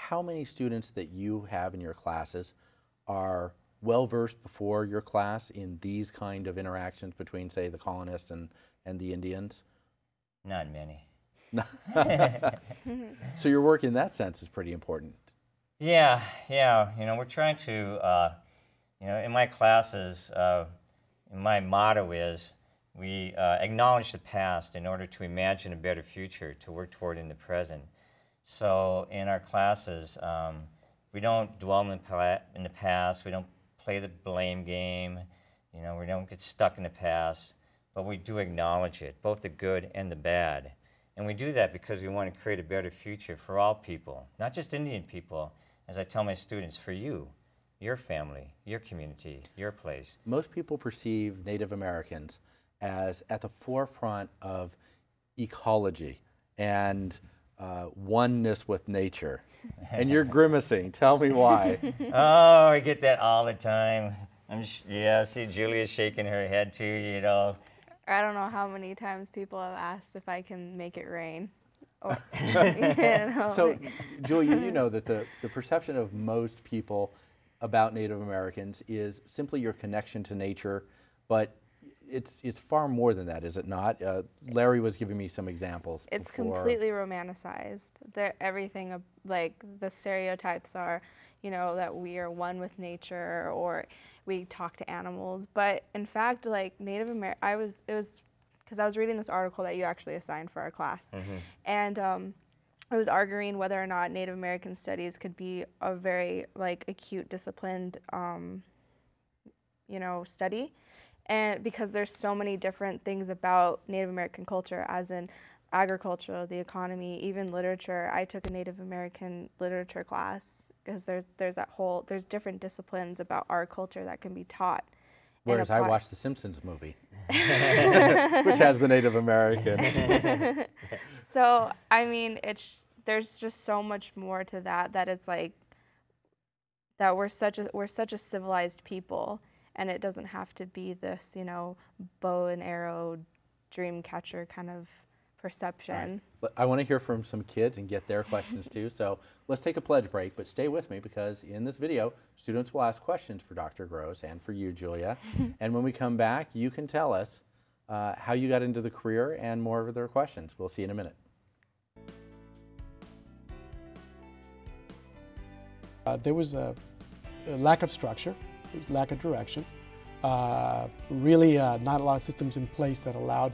how many students that you have in your classes are well-versed before your class in these kind of interactions between, say, the colonists and the Indians? Not many. So your work in that sense is pretty important. Yeah, yeah. You know, we're trying to, you know, in my classes, my motto is we acknowledge the past in order to imagine a better future to work toward in the present. So in our classes, we don't dwell in the past, we don't play the blame game, you know, we don't get stuck in the past, but we do acknowledge it, both the good and the bad. And we do that because we want to create a better future for all people, not just Indian people, as I tell my students, for you, your family, your community, your place. Most people perceive Native Americans as at the forefront of ecology and oneness with nature. And you're grimacing. Tell me why. Oh, I get that all the time. Yeah, see Julia's shaking her head too, you know. I don't know how many times people have asked if I can make it rain. Or, you know, so, Julia, you know that the perception of most people about Native Americans is simply your connection to nature, but it's far more than that, is it not? Larry was giving me some examples. It's before. Completely romanticized. Everything, like the stereotypes are, you know, that we are one with nature or we talk to animals. But in fact, like Native American, it was because I was reading this article that you actually assigned for our class, and I was arguing whether or not Native American studies could be a very like acute, disciplined, you know, study. And because there's so many different things about Native American culture, as in agriculture, the economy, even literature. I took a Native American literature class because there's different disciplines about our culture that can be taught. Whereas I watched the Simpsons movie, which has the Native American. So I mean, there's just so much more to that it's like that we're such a civilized people. And it doesn't have to be this, you know, bow and arrow, dream catcher kind of perception. Right. I want to hear from some kids and get their questions too. So let's take a pledge break, but stay with me because in this video, students will ask questions for Dr. Gross and for you, Julia. And when we come back, you can tell us how you got into the career and more of their questions. We'll see you in a minute. There was a lack of structure. There's lack of direction, really not a lot of systems in place that allowed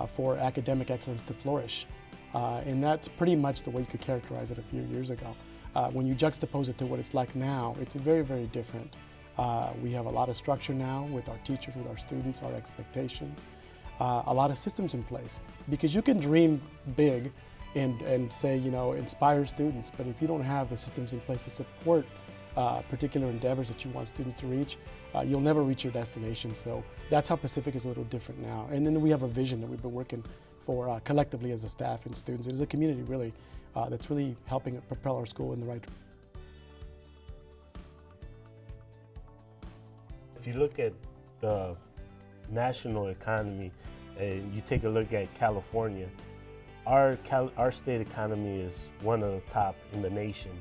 for academic excellence to flourish. And that's pretty much the way you could characterize it a few years ago. When you juxtapose it to what it's like now, it's very, very different. We have a lot of structure now with our teachers, with our students, our expectations, a lot of systems in place. Because you can dream big and say, you know, inspire students, but if you don't have the systems in place to support particular endeavors that you want students to reach, you'll never reach your destination. So that's how Pacific is a little different now. And then we have a vision that we've been working for collectively as a staff and students. It is a community really that's really helping propel our school in the right direction. If you look at the national economy and you take a look at California, our state economy is one of the top in the nation.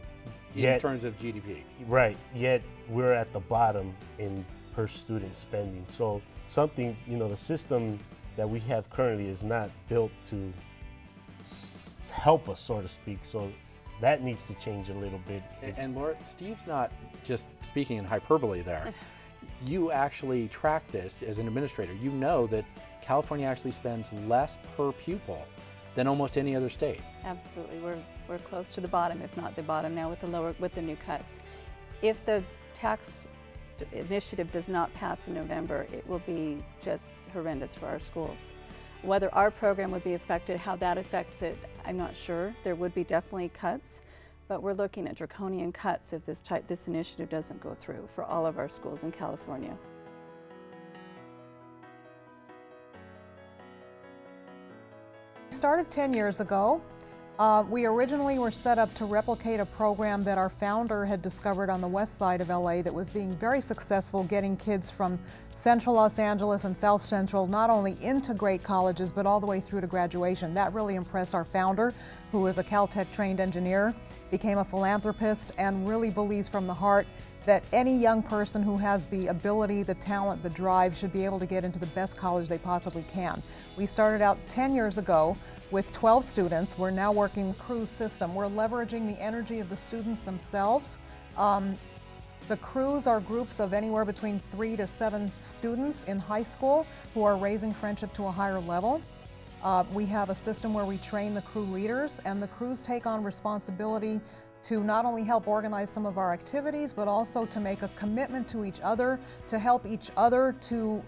In terms of GDP. Right, yet we're at the bottom in per student spending. So something, you know, the system that we have currently is not built to help us, so to speak. So that needs to change a little bit. And Laura, Steve's not just speaking in hyperbole there. You actually track this as an administrator. You know that California actually spends less per pupil than almost any other state. Absolutely, we're close to the bottom, if not the bottom now with the new cuts. If the tax initiative does not pass in November, it will be just horrendous for our schools. Whether our program would be affected, how that affects it, I'm not sure. There would be definitely cuts, but we're looking at draconian cuts if this initiative doesn't go through for all of our schools in California. Started 10 years ago We originally were set up to replicate a program that our founder had discovered on the west side of LA that was being very successful, getting kids from central Los Angeles and south central not only into great colleges but all the way through to graduation. That really impressed our founder, who is a Caltech trained engineer, became a philanthropist, and really believes from the heart that any young person who has the ability, the talent, the drive should be able to get into the best college they possibly can. We started out 10 years ago with 12 students. We're now working with Cruise System. We're leveraging the energy of the students themselves. The crews are groups of anywhere between 3 to 7 students in high school who are raising friendship to a higher level. We have a system where we train the crew leaders, and the crews take on responsibility to not only help organize some of our activities, but also to make a commitment to each other, to help each other to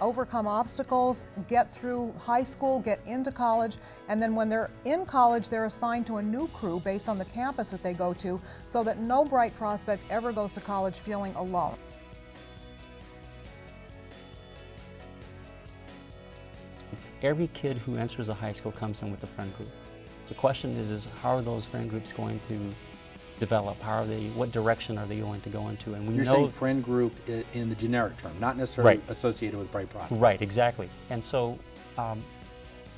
overcome obstacles, get through high school, get into college, and then when they're in college, they're assigned to a new crew based on the campus that they go to, so that no bright prospect ever goes to college feeling alone. Every kid who enters a high school comes in with a friend group. The question is how are those friend groups going to develop? How are they, what direction are they going to go into? And we You're know saying friend group in the generic term, not necessarily Right. associated with bright prospects. Right, exactly. And so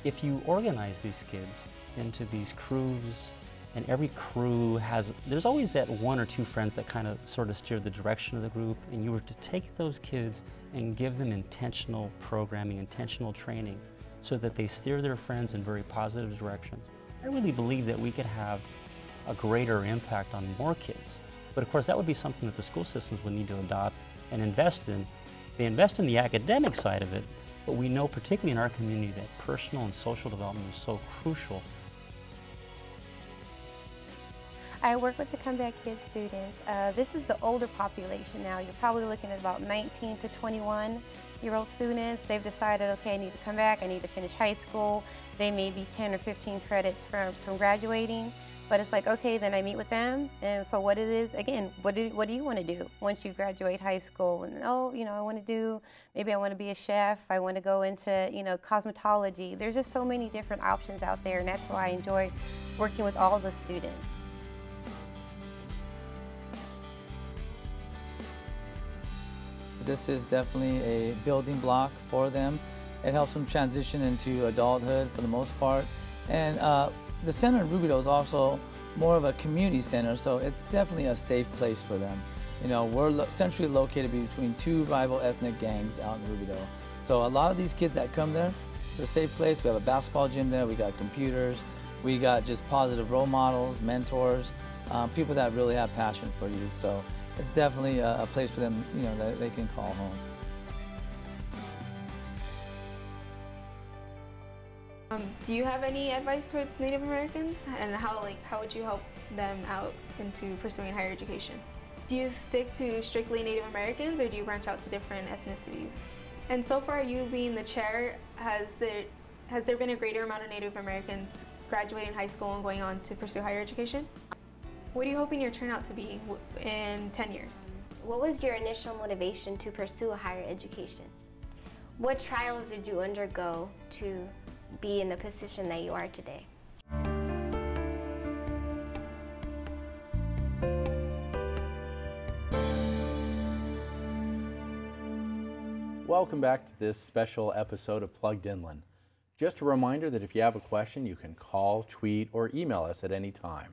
if you organize these kids into these crews, and every crew has, there's always that 1 or 2 friends that kind of sort of steer the direction of the group, and you were to take those kids and give them intentional programming, intentional training, so that they steer their friends in very positive directions. I really believe that we could have a greater impact on more kids. But of course, that would be something that the school systems would need to adopt and invest in. They invest in the academic side of it, but we know particularly in our community that personal and social development is so crucial. I work with the Comeback Kids students. This is the older population now. You're probably looking at about 19 to 21-year-old students. They've decided, okay, I need to come back, I need to finish high school. They may be 10 or 15 credits from graduating, but it's like, okay, then I meet with them, and so what it is, again, what do you want to do once you graduate high school? And oh, you know, I want to do, maybe I want to be a chef, I want to go into, you know, cosmetology. There's just so many different options out there, and that's why I enjoy working with all the students. This is definitely a building block for them. It helps them transition into adulthood for the most part. And the center in Rubidoux is also more of a community center, so it's definitely a safe place for them. You know, we're centrally located between 2 rival ethnic gangs out in Rubidoux. So a lot of these kids that come there, it's a safe place. We have a basketball gym there, we got computers, we got just positive role models, mentors, people that really have passion for you. So it's definitely a place for them, you know, that they can call home. Do you have any advice towards Native Americans, and how would you help them out into pursuing higher education? Do you stick to strictly Native Americans, or do you branch out to different ethnicities? And so far, you being the chair, has there been a greater amount of Native Americans graduating high school and going on to pursue higher education? What are you hoping your turnout to be in 10 years? What was your initial motivation to pursue a higher education? What trials did you undergo to be in the position that you are today? Welcome back to this special episode of Plugged Inland. Just a reminder that if you have a question, you can call, tweet, or email us at any time.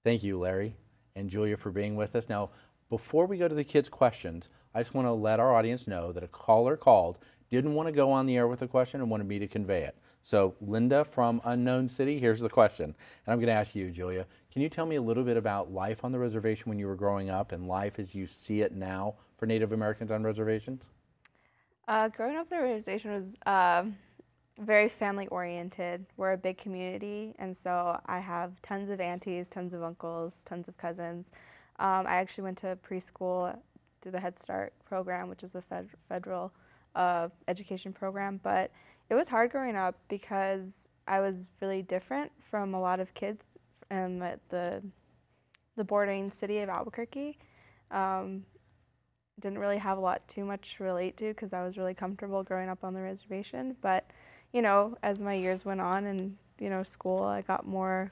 Thank you, Larry and Julia, for being with us. Now, before we go to the kids' questions, I just want to let our audience know that a caller called, didn't want to go on the air with a question and wanted me to convey it. So, Linda from Unknown City, here's the question. And I'm going to ask you, Julia, can you tell me a little bit about life on the reservation when you were growing up and life as you see it now for Native Americans on reservations? Growing up on the reservation was very family-oriented. We're a big community, and so I have tons of aunties, tons of uncles, tons of cousins. I actually went to preschool through the Head Start program, which is a federal education program, but it was hard growing up because I was really different from a lot of kids in the bordering city of Albuquerque. Didn't really have too much to relate to because I was really comfortable growing up on the reservation, but you know, as my years went on and school, I got more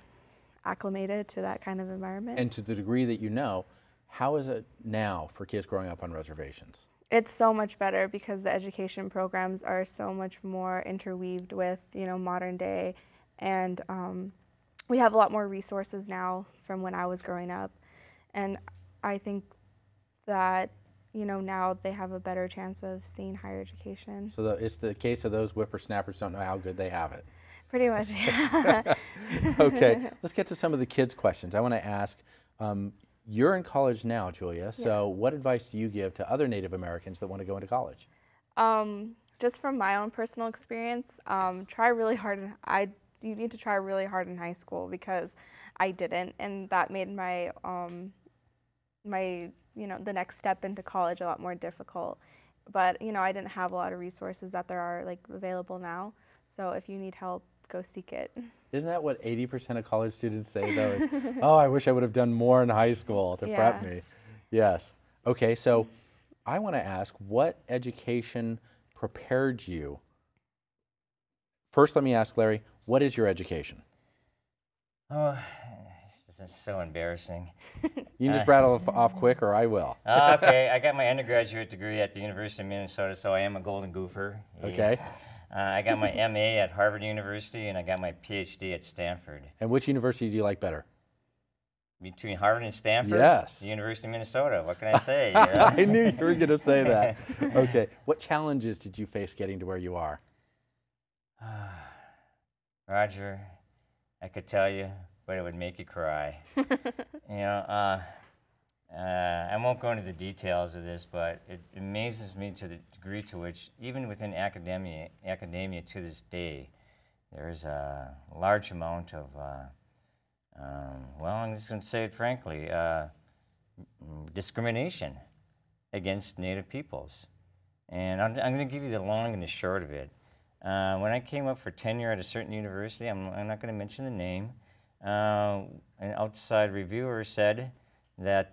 acclimated to that kind of environment. And to the degree that you know, how is it now for kids growing up on reservations? It's so much better because the education programs are so much more interweaved with, modern day, and we have a lot more resources now from when I was growing up, and I think that, now they have a better chance of seeing higher education. So it's the case of those whippersnappers don't know how good they have it. Pretty much, yeah. Okay, let's get to some of the kids' questions. I want to ask, you're in college now, Julia, so what advice do you give to other Native Americans that want to go into college? Just from my own personal experience, try really hard. You need to try really hard in high school because I didn't, and that made my the next step into college a lot more difficult. But I didn't have a lot of resources that there are available now. So if you need help, go seek it. Isn't that what 80% of college students say though? Is, oh, I wish I would have done more in high school to prep me. Yes. Okay, so I want to ask, what education prepared you? First, let me ask Larry, what is your education? Oh, this is so embarrassing. You can just rattle off quick, or I will. Okay, I got my undergraduate degree at the University of Minnesota, so I am a golden goofer. Okay. I got my MA at Harvard University, and I got my PhD at Stanford. And which university do you like better? Between Harvard and Stanford? Yes. The University of Minnesota. What can I say? You know? I knew you were going to say that. Okay. What challenges did you face getting to where you are? Roger, I could tell you, but it would make you cry. I won't go into the details of this, but it amazes me to the degree to which, even within academia to this day, there's a large amount of, well, I'm just going to say it frankly, discrimination against Native peoples. And I'm going to give you the long and the short of it. When I came up for tenure at a certain university, I'm not going to mention the name, an outside reviewer said that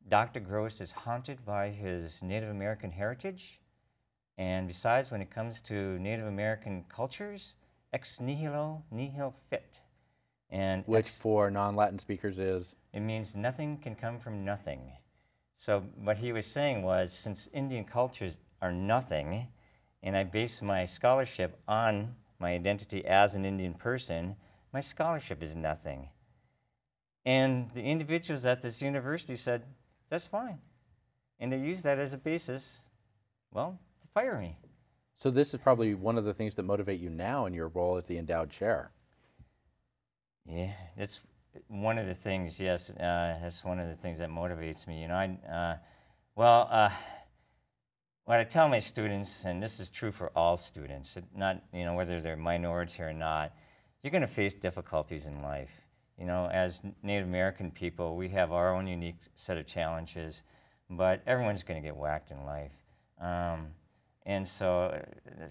Dr. Gross is haunted by his Native American heritage, and besides, when it comes to Native American cultures, ex nihilo nihil fit. And which for non-Latin speakers is? It means nothing can come from nothing. So what he was saying was, since Indian cultures are nothing, and I base my scholarship on my identity as an Indian person, my scholarship is nothing. And the individuals at this university said, that's fine. And they used that as a basis, well, to fire me. So this is probably one of the things that motivate you now in your role as the endowed chair. Yeah, it's one of the things, yes, that's one of the things that motivates me. What I tell my students, and this is true for all students, not whether they're minority or not, you're going to face difficulties in life. As Native American people, we have our own unique set of challenges, but everyone's going to get whacked in life. And so,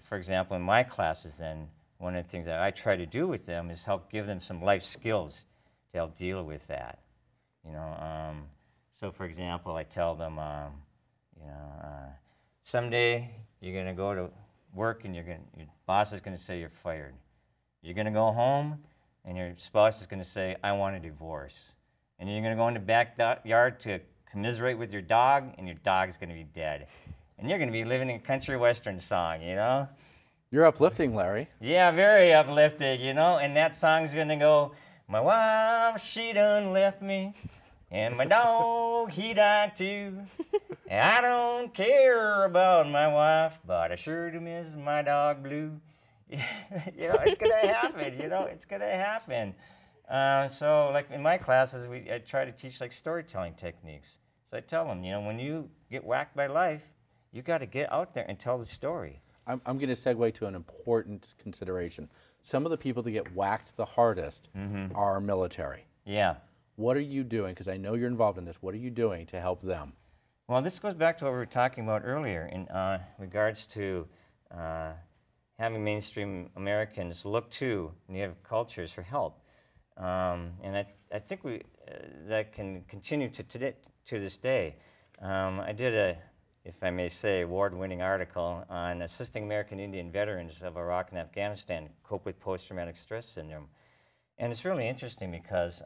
for example, in my classes then, one of the things that I try to do with them is help give them some life skills to help deal with that. So for example, I tell them, someday you're going to go to work and your boss is going to say you're fired. You're going to go home and your spouse is going to say, I want a divorce. And you're going to go in the backyard to commiserate with your dog, and your dog's going to be dead. And you're going to be living in a country western song, You're uplifting, Larry. Yeah, very uplifting, and that song's going to go, my wife, she done left me, and my dog, he died too. And I don't care about my wife, but I sure do miss my dog Blue. It's going to happen, it's going to happen. So like in my classes, I try to teach like storytelling techniques. So I tell them, when you get whacked by life, you got to get out there and tell the story. I'm going to segue to an important consideration. Some of the people that get whacked the hardest are military. Yeah. What are you doing? Because I know you're involved in this. What are you doing to help them? Well, this goes back to what we were talking about earlier in regards to having mainstream Americans look to Native cultures for help. And I think that can continue to this day. I did if I may say, award-winning article on assisting American Indian veterans of Iraq and Afghanistan cope with post-traumatic stress syndrome. And it's really interesting because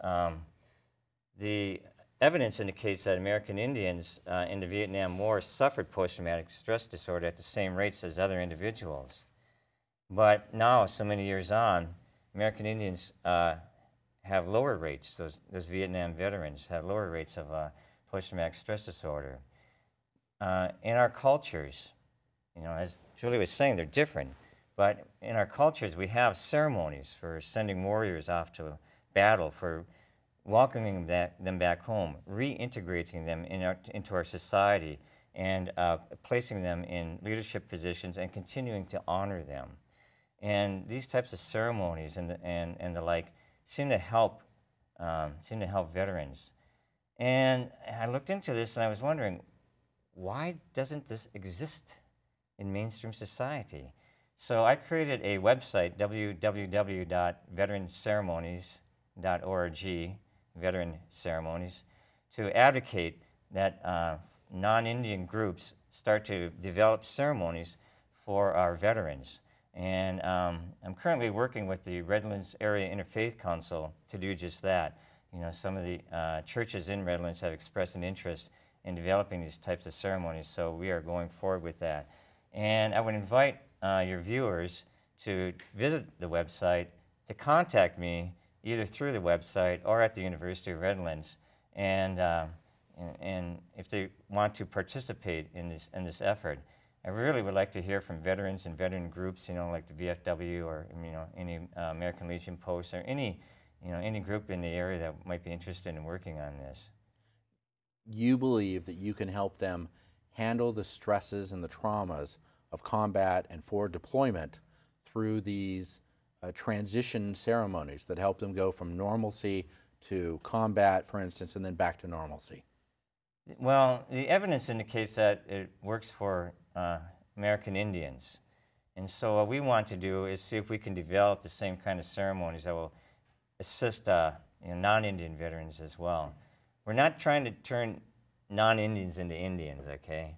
the evidence indicates that American Indians in the Vietnam War suffered post-traumatic stress disorder at the same rates as other individuals. But now, so many years on, American Indians have lower rates. Those Vietnam veterans have lower rates of post-traumatic stress disorder. In our cultures, as Julia was saying, they're different. But in our cultures, we have ceremonies for sending warriors off to battle, for welcoming them back home, reintegrating them into our society, and placing them in leadership positions and continuing to honor them. And these types of ceremonies and the like seem to help veterans. And I looked into this and I was wondering, why doesn't this exist in mainstream society? So I created a website, www.veteranceremonies.org, veteran ceremonies, to advocate that non-Indian groups start to develop ceremonies for our veterans. And I'm currently working with the Redlands Area Interfaith Council to do just that. Some of the churches in Redlands have expressed an interest in developing these types of ceremonies, so we are going forward with that. And I would invite your viewers to visit the website, to contact me either through the website or at the University of Redlands, and if they want to participate in this effort. I really would like to hear from veterans and veteran groups, like the VFW or any American Legion posts or any group in the area that might be interested in working on this. You believe that you can help them handle the stresses and the traumas of combat and forward deployment through these transition ceremonies that help them go from normalcy to combat, for instance, and then back to normalcy. Well, the evidence indicates that it works for American Indians. And so what we want to do is see if we can develop the same kind of ceremonies that will assist non-Indian veterans as well. We're not trying to turn non-Indians into Indians, okay?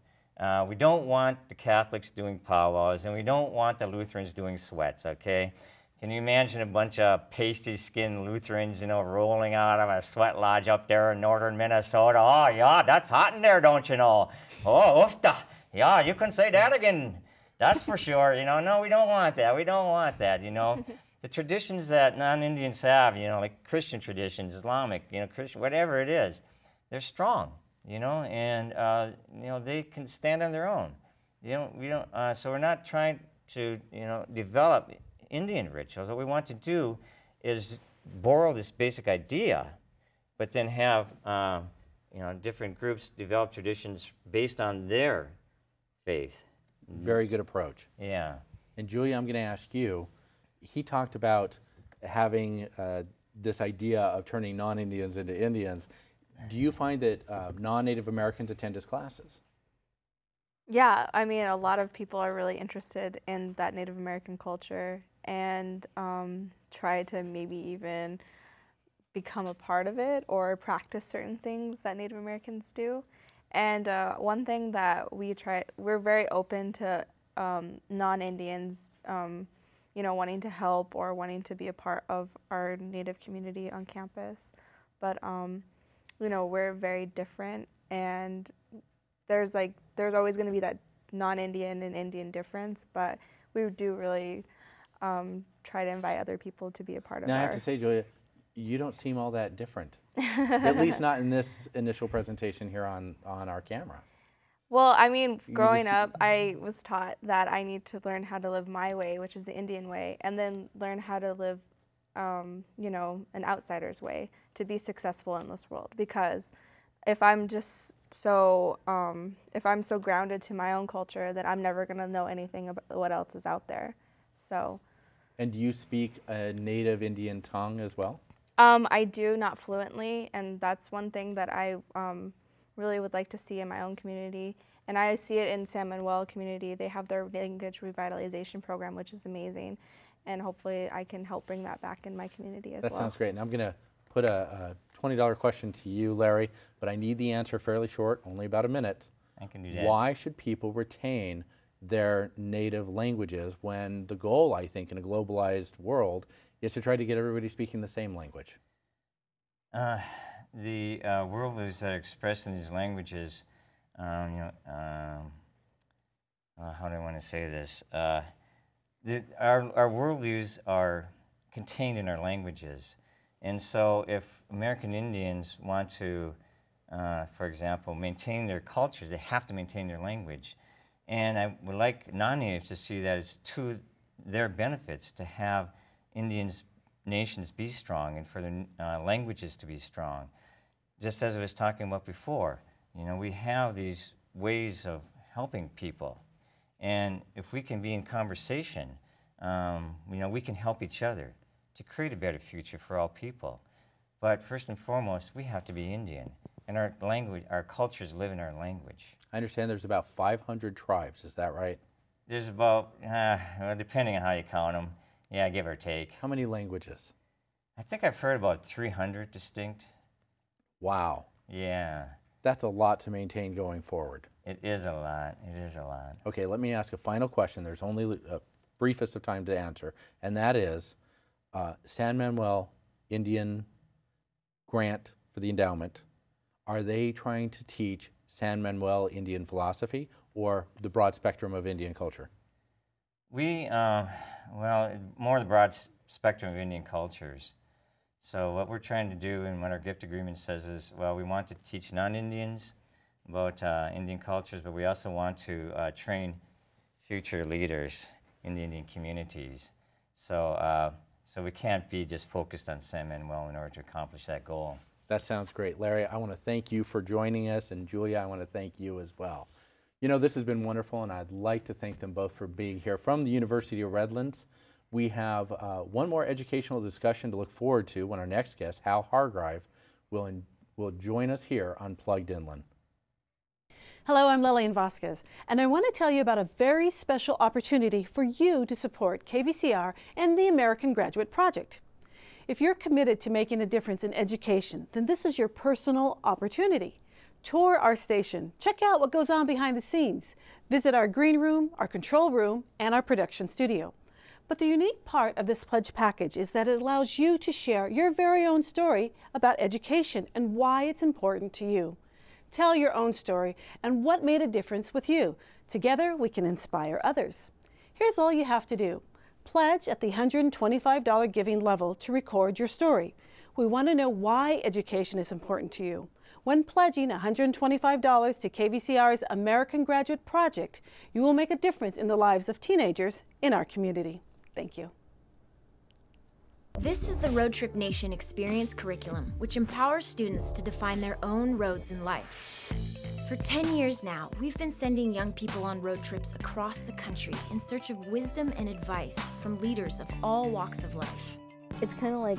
We don't want the Catholics doing powwows, and we don't want the Lutherans doing sweats, okay? Can you imagine a bunch of pasty-skinned Lutherans, rolling out of a sweat lodge up there in northern Minnesota? Oh, yeah, that's hot in there, don't you know? Oh, oofta. Yeah, you can say that again. That's for sure. No, we don't want that. We don't want that, The traditions that non-Indians have, like Christian traditions, Islamic, Christian, whatever it is, they're strong, and, they can stand on their own. So we're not trying to, develop Indian rituals. What we want to do is borrow this basic idea, but then have, different groups develop traditions based on their faith. Very good approach. Yeah. And Julia, I'm going to ask you, he talked about having this idea of turning non-Indians into Indians. Do you find that non-Native Americans attend his classes? Yeah, I mean, a lot of people are really interested in that Native American culture and try to maybe even become a part of it or practice certain things that Native Americans do. And one thing that we're very open to non-Indians, wanting to help or wanting to be a part of our Native community on campus. But, we're very different, and there's always going to be that non-Indian and Indian difference, but we do really try to invite other people to be a part of Now, I have to say, Julia, you don't seem all that different, at least not in this initial presentation here on our camera. Well, I mean, growing up, I was taught that I need to learn how to live my way, which is the Indian way, and then learn how to live, an outsider's way to be successful in this world. Because if I'm just so grounded to my own culture, then I'm never going to know anything about what else is out there. So. And do you speak a native Indian tongue as well? I do, not fluently, and that's one thing that I really would like to see in my own community. And I see it in San Manuel community. They have their language revitalization program, which is amazing. And hopefully I can help bring that back in my community as well. That sounds great. And I'm going to put a $20 question to you, Larry, but I need the answer fairly short, only about a minute. I can do that. Why should people retain their native languages when the goal, I think, in a globalized world is to try to get everybody speaking the same language? The worldviews that are expressed in these languages, how do I want to say this? Our worldviews are contained in our languages. And so if American Indians want to, for example, maintain their cultures, they have to maintain their language. And I would like non-natives to see that it's to their benefits to have Indians nations be strong and for their languages to be strong. Just as I was talking about before, we have these ways of helping people. And if we can be in conversation, we can help each other to create a better future for all people. But first and foremost, we have to be Indian. And our language, our cultures live in our language. I understand there's about 500 tribes, is that right? There's about, well, depending on how you count them, yeah, give or take. How many languages? I think I've heard about 300 distinct. Wow. Yeah. That's a lot to maintain going forward. It is a lot. It is a lot. Okay, let me ask a final question. There's only a briefest of time to answer, and that is San Manuel Indian grant for the endowment. Are they trying to teach San Manuel Indian philosophy or the broad spectrum of Indian culture? We, well, more the broad spectrum of Indian cultures. So what we're trying to do and what our gift agreement says is, well, we want to teach non-Indians about Indian cultures, but we also want to train future leaders in the Indian communities. So, so we can't be just focused on San Manuel in order to accomplish that goal. That sounds great. Larry, I want to thank you for joining us, and Julia, I want to thank you as well. You know, this has been wonderful, and I'd like to thank them both for being here. From the University of Redlands, we have one more educational discussion to look forward to when our next guest, Hal Hargrave, will join us here on Plugged Inland. Hello, I'm Lillian Vasquez, and I want to tell you about a very special opportunity for you to support KVCR and the American Graduate Project. If you're committed to making a difference in education, then this is your personal opportunity. Tour our station, check out what goes on behind the scenes, visit our green room, our control room, and our production studio. But the unique part of this pledge package is that it allows you to share your very own story about education and why it's important to you. Tell your own story and what made a difference with you. Together, we can inspire others. Here's all you have to do. Pledge at the $125 giving level to record your story. We want to know why education is important to you. When pledging $125 to KVCR's American Graduate Project, you will make a difference in the lives of teenagers in our community. Thank you. This is the Roadtrip Nation Experience Curriculum, which empowers students to define their own roads in life. For 10 years now, we've been sending young people on road trips across the country in search of wisdom and advice from leaders of all walks of life. It's kind of like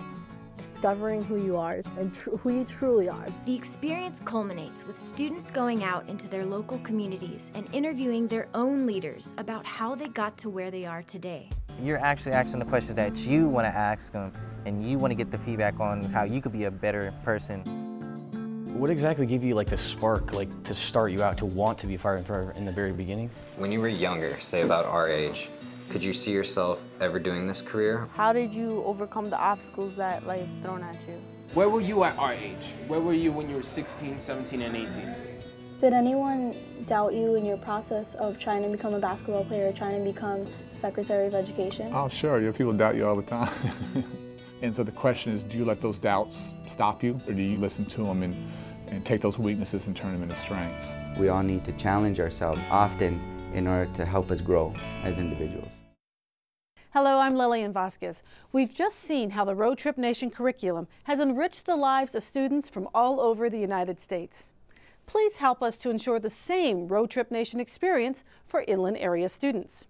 discovering who you are and who you truly are. The experience culminates with students going out into their local communities and interviewing their own leaders about how they got to where they are today. You're actually asking the questions that you want to ask them, and you want to get the feedback on how you could be a better person. What exactly gave you like the spark, like to start you out to want to be a firefighter in the very beginning? When you were younger, say about our age, could you see yourself ever doing this career? How did you overcome the obstacles that life thrown at you? Where were you at our age? Where were you when you were 16, 17, and 18? Did anyone doubt you in your process of trying to become a basketball player, trying to become Secretary of Education? Oh, sure. Your people doubt you all the time. And so the question is, do you let those doubts stop you, or do you listen to them and take those weaknesses and turn them into strengths? We all need to challenge ourselves often in order to help us grow as individuals. Hello, I'm Lillian Vasquez. We've just seen how the Roadtrip Nation curriculum has enriched the lives of students from all over the United States. Please help us to ensure the same Roadtrip Nation experience for inland area students.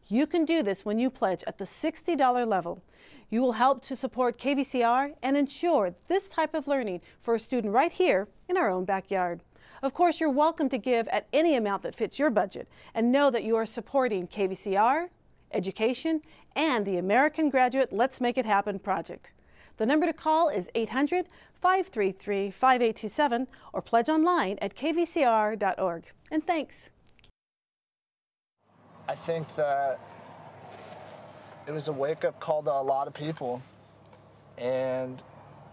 You can do this when you pledge at the $60 level. You will help to support KVCR and ensure this type of learning for a student right here in our own backyard. Of course, you're welcome to give at any amount that fits your budget, and know that you are supporting KVCR, education, and the American Graduate Let's Make It Happen project. The number to call is 800-533-5827 or pledge online at kvcr.org. And thanks. I think that it was a wake-up call to a lot of people. And,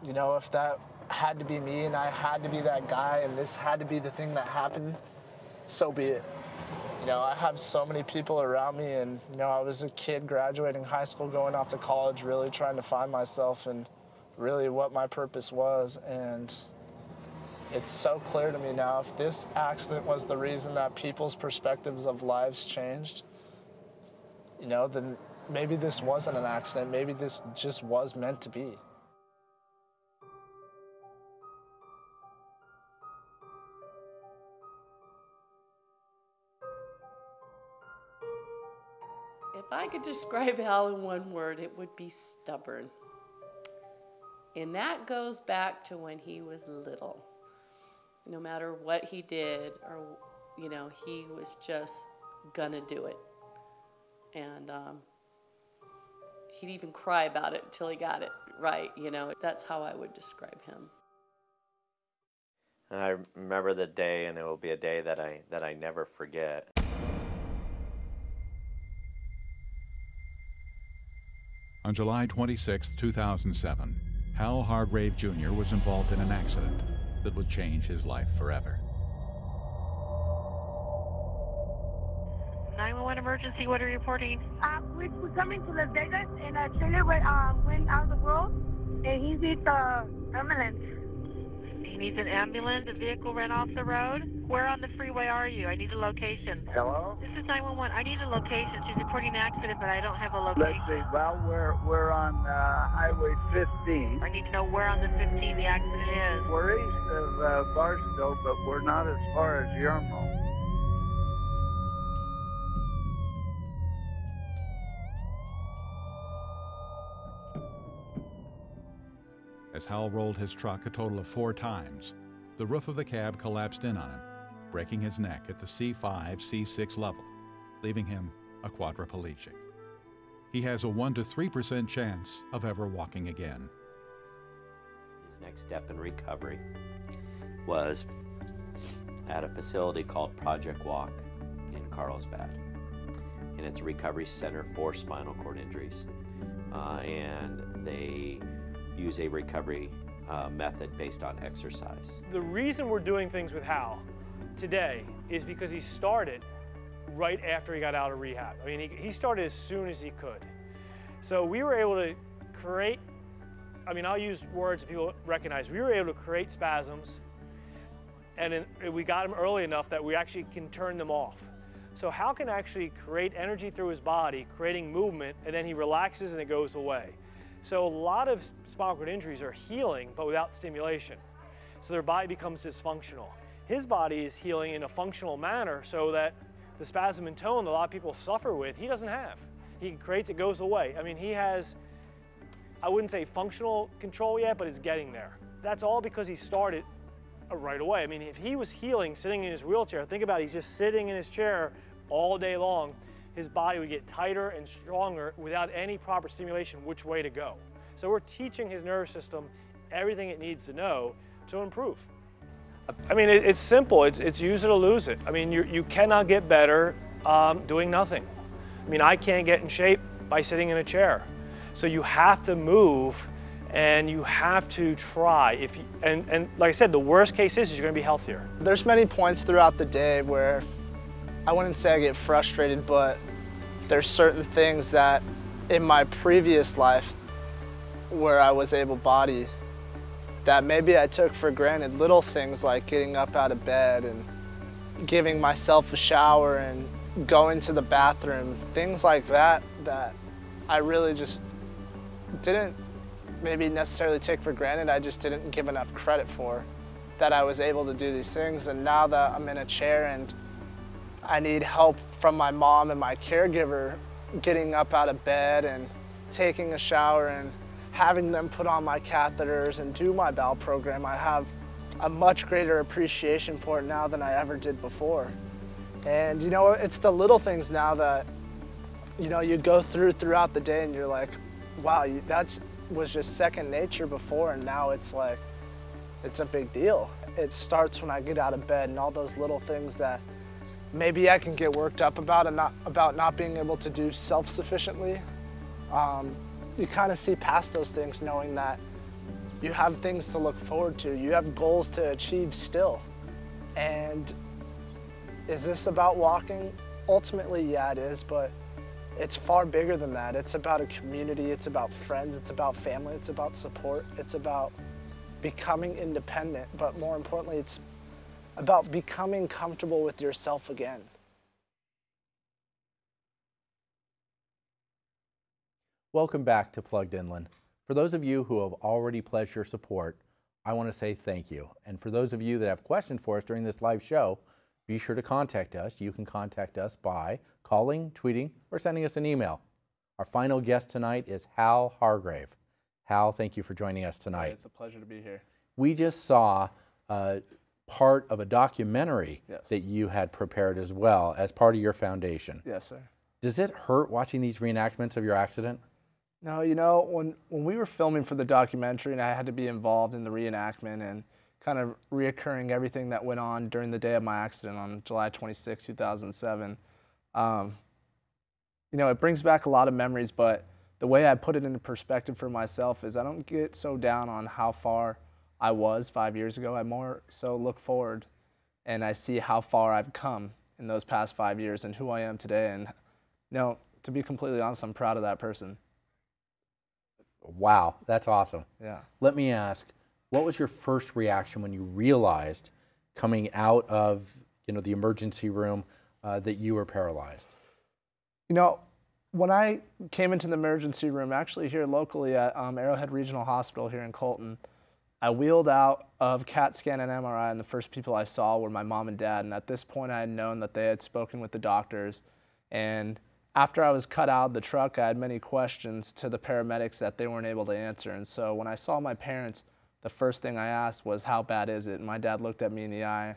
you know, if that had to be me and I had to be that guy and this had to be the thing that happened, so be it. You know, I have so many people around me, and, you know, I was a kid graduating high school, going off to college, really trying to find myself and really what my purpose was. And it's so clear to me now, if this accident was the reason that people's perspectives of lives changed, you know, then maybe this wasn't an accident. Maybe this just was meant to be. If I could describe Hal in one word, it would be stubborn. And that goes back to when he was little. No matter what he did, or, you know, he was just gonna do it. And he'd even cry about it until he got it right, you know. That's how I would describe him. And I remember the day, and it will be a day that I never forget. On July 26, 2007, Hal Hargrave Jr. was involved in an accident that would change his life forever. 911 emergency, what are you reporting? We're coming to Las Vegas, and a trailer went out of the road, and he needs the ambulance. He needs an ambulance? The vehicle ran off the road? Where on the freeway are you? I need a location. Hello? This is 911. I need a location. She's reporting an accident, but I don't have a location. Let's see. Well, we're on Highway 15. I need to know where on the 15 the accident is. We're east of Barstow, but we're not as far as Yermo. As Hal rolled his truck a total of 4 times, the roof of the cab collapsed in on him, breaking his neck at the C5, C6 level, leaving him a quadriplegic. He has a 1 to 3% chance of ever walking again. His next step in recovery was at a facility called Project Walk in Carlsbad. And it's a recovery center for spinal cord injuries. And they use a recovery method based on exercise. The reason we're doing things with Hal today is because he started right after he got out of rehab. I mean, he started as soon as he could. So we were able to create, I mean, I'll use words that people recognize. We were able to create spasms, and we got them early enough that we actually can turn them off. So Hal can actually create energy through his body, creating movement, and then he relaxes and it goes away. So a lot of spinal cord injuries are healing, but without stimulation. So their body becomes dysfunctional. His body is healing in a functional manner so that the spasm and tone that a lot of people suffer with, he doesn't have. He creates, it goes away. I mean, he has, I wouldn't say functional control yet, but it's getting there. That's all because he started right away. I mean, if he was healing sitting in his wheelchair, think about it, he's just sitting in his chair all day long, his body would get tighter and stronger without any proper stimulation which way to go. So we're teaching his nervous system everything it needs to know to improve. I mean, it's simple. It's use it or lose it. I mean, you cannot get better doing nothing. I mean, I can't get in shape by sitting in a chair. So you have to move and you have to try. And like I said, the worst case is you're going to be healthier. There's many points throughout the day where I wouldn't say I get frustrated, but there's certain things that in my previous life where I was able-bodied that maybe I took for granted. Little things like getting up out of bed and giving myself a shower and going to the bathroom, things like that that I really just didn't maybe necessarily take for granted. I just didn't give enough credit for that I was able to do these things. And now that I'm in a chair and I need help from my mom and my caregiver getting up out of bed and taking a shower and having them put on my catheters and do my bowel program, I have a much greater appreciation for it now than I ever did before. And you know, it's the little things now that, you know, you go throughout the day and you're like, wow, was just second nature before, and now it's like, it's a big deal. It starts when I get out of bed and all those little things that maybe I can get worked up about and not being able to do self-sufficiently. You kind of see past those things knowing that you have things to look forward to. You have goals to achieve still. And is this about walking? Ultimately, yeah, it is, but it's far bigger than that. It's about a community, it's about friends, it's about family, it's about support, it's about becoming independent, but more importantly, it's about becoming comfortable with yourself again. Welcome back to Plugged Inland. For those of you who have already pledged your support, I want to say thank you. And for those of you that have questions for us during this live show, be sure to contact us. You can contact us by calling, tweeting, or sending us an email. Our final guest tonight is Hal Hargrave. Hal, thank you for joining us tonight. It's a pleasure to be here. We just saw part of a documentary that you had prepared as well as part of your foundation. Yes, sir. Does it hurt watching these reenactments of your accident? No, you know, when we were filming for the documentary and I had to be involved in the reenactment and kind of reoccurring everything that went on during the day of my accident on July 26, 2007, you know, it brings back a lot of memories, but the way I put it into perspective for myself is I don't get so down on how far I was 5 years ago. I more so look forward and I see how far I've come in those past 5 years and who I am today. And, you know, to be completely honest, I'm proud of that person. Wow, that's awesome. Yeah. Let me ask, what was your first reaction when you realized coming out of, you know, the emergency room that you were paralyzed? You know, when I came into the emergency room, actually here locally at Arrowhead Regional Hospital here in Colton, I wheeled out of CAT scan and MRI, and the first people I saw were my mom and dad. And at this point, I had known that they had spoken with the doctors. And after I was cut out of the truck, I had many questions to the paramedics that they weren't able to answer. And so when I saw my parents, the first thing I asked was, how bad is it? And my dad looked at me in the eye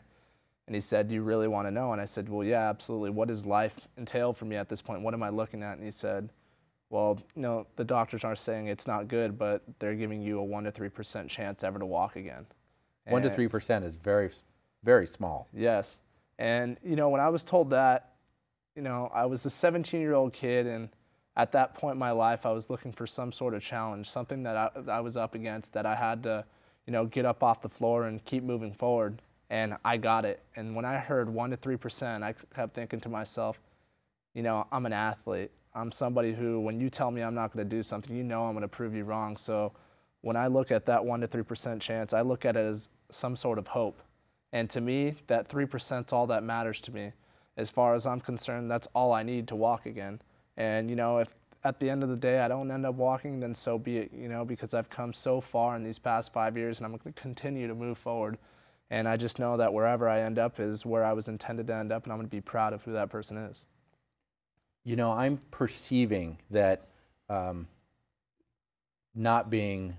and he said, do you really want to know? And I said, well, yeah, absolutely. What does life entail for me at this point? What am I looking at? And he said, well, you know, the doctors aren't saying it's not good, but they're giving you a 1 to 3% chance ever to walk again. 1 to 3% is very, very small. Yes. And, you know, when I was told that, you know, I was a 17-year-old kid, and at that point in my life, I was looking for some sort of challenge, something that I was up against, that I had to, you know, get up off the floor and keep moving forward. And I got it. And when I heard 1 to 3%, I kept thinking to myself, you know, I'm an athlete. I'm somebody who, when you tell me I'm not going to do something, you know I'm going to prove you wrong. So when I look at that 1 to 3% chance, I look at it as some sort of hope. And to me, that 3% is all that matters to me. As far as I'm concerned, that's all I need to walk again. And, you know, if at the end of the day I don't end up walking, then so be it, you know, because I've come so far in these past 5 years and I'm going to continue to move forward. And I just know that wherever I end up is where I was intended to end up, and I'm going to be proud of who that person is. You know, I'm perceiving that not being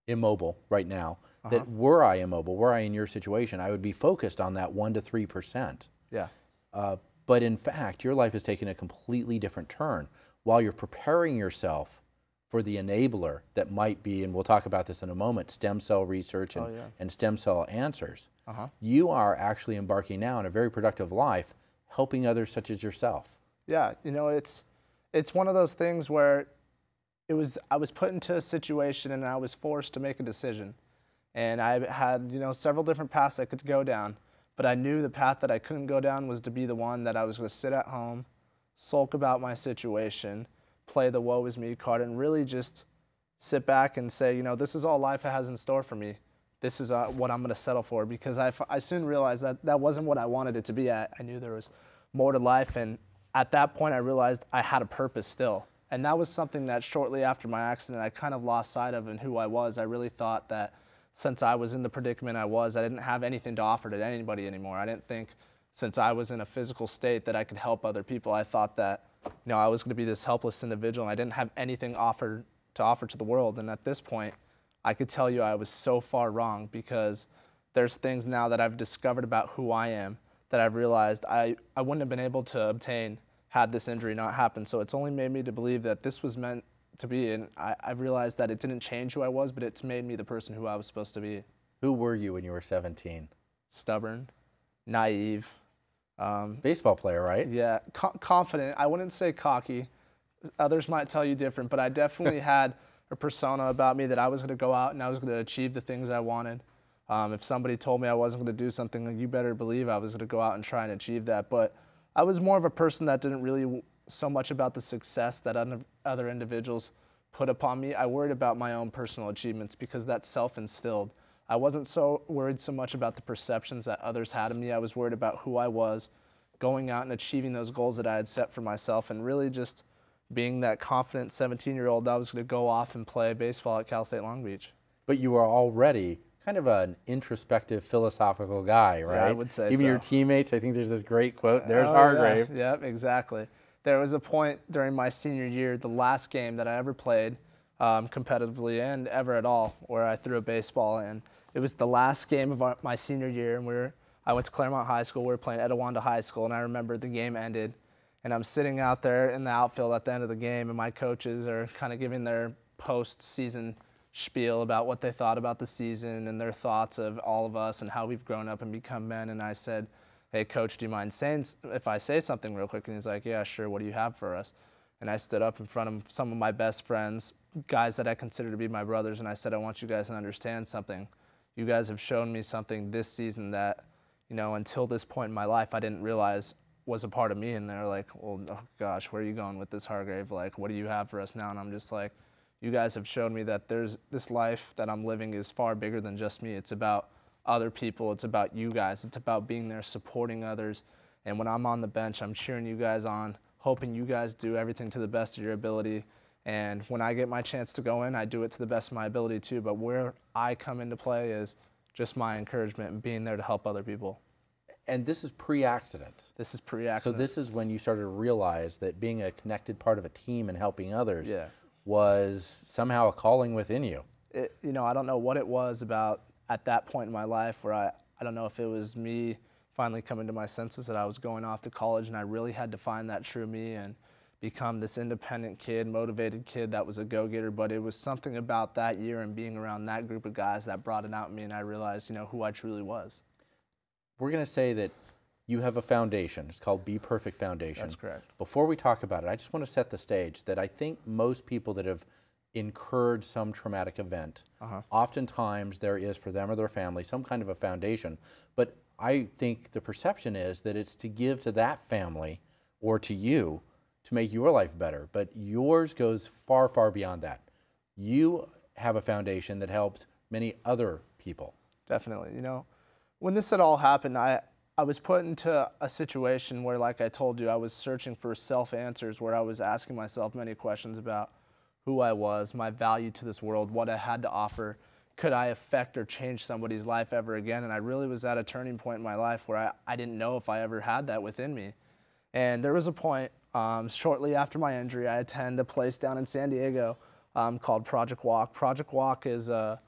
immobile right now, that were I immobile, were I in your situation, I would be focused on that 1 to 3%. Yeah. But in fact, your life has taken a completely different turn. While you're preparing yourself for the enabler that might be, and we'll talk about this in a moment, stem cell research and stem cell answers, you are actually embarking now on a very productive life, helping others such as yourself. Yeah, you know, it's one of those things where I was put into a situation and I was forced to make a decision. And I had, you know, several different paths I could go down, but I knew the path that I couldn't go down was to be the one that I was going to sit at home, sulk about my situation, play the woe is me card, and really just sit back and say, you know, this is all life has in store for me. This is what I'm going to settle for, because I soon realized that that wasn't what I wanted it to be. I knew there was more to life, and at that point I realized I had a purpose still. And that was something that shortly after my accident I kind of lost sight of in who I was. I really thought that since I was in the predicament I didn't have anything to offer to anybody anymore. I didn't think since I was in a physical state that I could help other people. I thought that, you know, I was going to be this helpless individual and I didn't have anything to offer to the world. And at this point, I could tell you I was so far wrong, because there's things now that I've discovered about who I am that I've realized I wouldn't have been able to obtain had this injury not happened. So it's only made me to believe that this was meant to be. And I realized that it didn't change who I was, but it's made me the person who I was supposed to be. Who were you when you were 17? Stubborn, naive. Baseball player, right? Yeah, confident. I wouldn't say cocky. Others might tell you different, but I definitely had a persona about me that I was going to go out and I was going to achieve the things I wanted. If somebody told me I wasn't going to do something, you better believe I was going to go out and try and achieve that. But I was more of a person that didn't really so much about the success that other individuals put upon me. I worried about my own personal achievements because that's self-instilled. I wasn't so worried so much about the perceptions that others had of me. I was worried about who I was, going out and achieving those goals that I had set for myself, and really just being that confident 17-year-old that I was going to go off and play baseball at Cal State Long Beach. But you were already kind of an introspective, philosophical guy, right? Yeah, I would say Even so. your teammates, I think there's this great quote, there's Hargrave. Yeah, yep, exactly. There was a point during my senior year, the last game that I ever played competitively and ever at all, where I threw a baseball, and it was the last game of my senior year, and I went to Claremont High School. We were playing Etowanda High School, and I remember the game ended, and I'm sitting out there in the outfield at the end of the game, and my coaches are kind of giving their post-season spiel about what they thought about the season and their thoughts of all of us and how we've grown up and become men. And I said, "Hey, Coach, do you mind saying if I say something real quick?" And he's like, "Yeah, sure. What do you have for us?" And I stood up in front of some of my best friends, guys that I consider to be my brothers, and I said, "I want you guys to understand something. You guys have shown me something this season that, until this point in my life, I didn't realize was a part of me." And they're like, "Well, oh gosh, where are you going with this, Hargrave? Like, what do you have for us now?" And I'm just like, "You guys have shown me that there's this life that I'm living is far bigger than just me. It's about other people. It's about you guys. It's about being there, supporting others. And when I'm on the bench, I'm cheering you guys on, hoping you guys do everything to the best of your ability. And when I get my chance to go in, I do it to the best of my ability too. But where I come into play is just my encouragement and being there to help other people." And this is pre-accident. This is pre-accident. So this is when you started to realize that being a connected part of a team and helping others was somehow a calling within you. I don't know what it was about at that point in my life where I don't know if it was me finally coming to my senses that I was going off to college and I really had to find that true me and become this independent kid, motivated kid that was a go-getter. But it was something about that year and being around that group of guys that brought it out in me, and I realized, who I truly was. We're going to say that you have a foundation. It's called Be Perfect Foundation. That's correct. Before we talk about it, I just want to set the stage that I think most people that have incurred some traumatic event, oftentimes there is for them or their family some kind of a foundation. But I think the perception is that it's to give to that family or to you to make your life better. But yours goes far, far beyond that. You have a foundation that helps many other people. Definitely. When this had all happened, I was put into a situation where, like I told you, I was searching for self-answers, where I was asking myself many questions about who I was, my value to this world, what I had to offer. Could I affect or change somebody's life ever again? And I really was at a turning point in my life where I didn't know if I ever had that within me. And there was a point shortly after my injury, I attended a place down in San Diego called Project Walk. Project Walk is a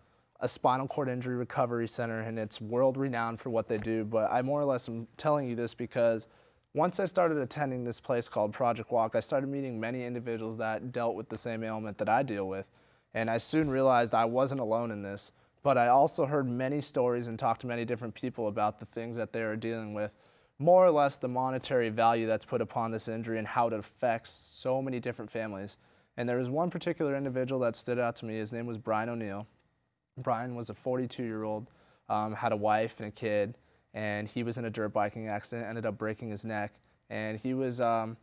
spinal cord injury recovery center, and it's world-renowned for what they do. But I more or less am telling you this because once I started attending this place called Project Walk, I started meeting many individuals that dealt with the same ailment that I deal with. And I soon realized I wasn't alone in this, but I also heard many stories and talked to many different people about the things that they are dealing with, more or less the monetary value that's put upon this injury and how it affects so many different families. And there was one particular individual that stood out to me. His name was Brian O'Neill. Brian was a 42-year-old, had a wife and a kid, and he was in a dirt biking accident, ended up breaking his neck. And he was, the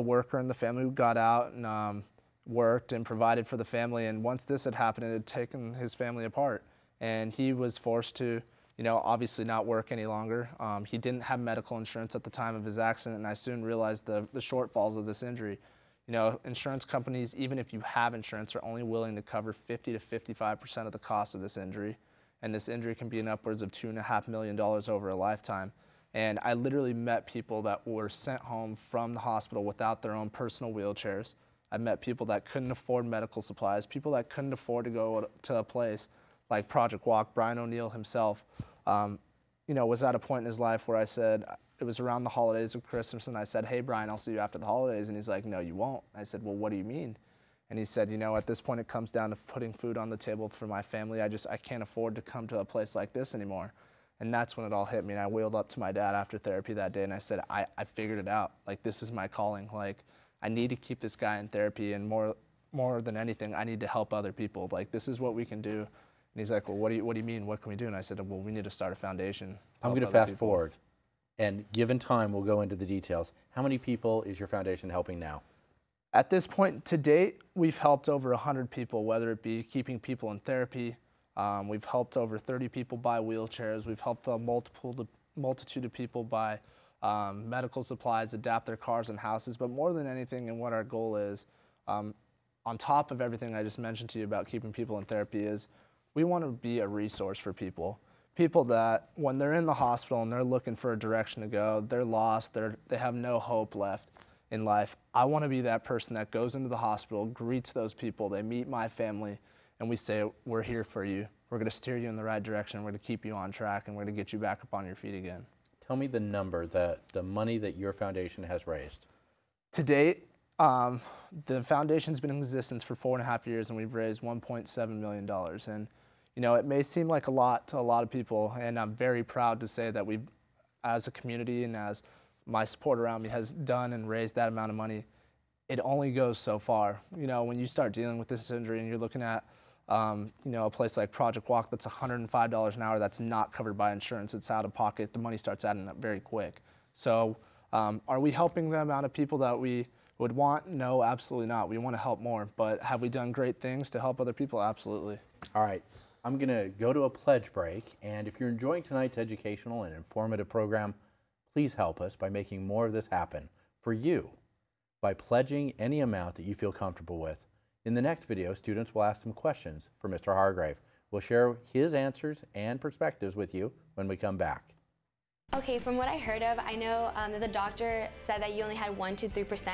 worker in the family who got out and worked and provided for the family. And once this had happened, it had taken his family apart. And he was forced to, obviously not work any longer. He didn't have medical insurance at the time of his accident, and I soon realized the shortfalls of this injury. Insurance companies, even if you have insurance, are only willing to cover 50 to 55% of the cost of this injury. And this injury can be in upwards of $2.5 million over a lifetime. And I literally met people that were sent home from the hospital without their own personal wheelchairs. I met people that couldn't afford medical supplies, people that couldn't afford to go to a place like Project Walk. Brian O'Neill himself, was at a point in his life where I said, it was around the holidays of Christmas, and I said, "Hey, Brian, I'll see you after the holidays." And he's like, "No, you won't." I said, "Well, what do you mean?" And he said, you know, at this point it comes down to putting food on the table for my family. I can't afford to come to a place like this anymore. And that's when it all hit me. And I wheeled up to my dad after therapy that day and I said, I figured it out. Like, this is my calling. Like, I need to keep this guy in therapy, and more than anything, I need to help other people. Like, this is what we can do. And he's like, well, what do you mean? What can we do? And I said, well, we need to start a foundation. I'm going to fast forward. And given time, we'll go into the details. How many people is your foundation helping now? At this point, to date, we've helped over 100 people, whether it be keeping people in therapy. We've helped over 30 people buy wheelchairs. We've helped a multitude of people buy medical supplies, adapt their cars and houses. But more than anything, and what our goal is, on top of everything I just mentioned to you about keeping people in therapy, is we want to be a resource for people. People that, when they're in the hospital and they're looking for a direction to go, they're lost, they have no hope left in life. I want to be that person that goes into the hospital, greets those people, they meet my family, and we say, we're here for you. We're going to steer you in the right direction. We're going to keep you on track, and we're going to get you back up on your feet again. Tell me the number, the money that your foundation has raised. To date, the foundation's been in existence for 4.5 years, and we've raised $1.7 million. And you know, it may seem like a lot to a lot of people, and I'm very proud to say that we've, as a community and as my support around me has done and raised that amount of money. It only goes so far. You know, when you start dealing with this injury and you're looking at, you know, a place like Project Walk that's $105 an hour that's not covered by insurance, it's out of pocket, the money starts adding up very quick. So are we helping the amount of people that we would want? No, absolutely not. We want to help more, but have we done great things to help other people? Absolutely. All right. I'm going to go to a pledge break, and if you're enjoying tonight's educational and informative program, please help us by making more of this happen for you by pledging any amount that you feel comfortable with. In the next video, students will ask some questions for Mr. Hargrave. We'll share his answers and perspectives with you when we come back. Okay, from what I heard of, I know that the doctor said that you only had 1 to 3%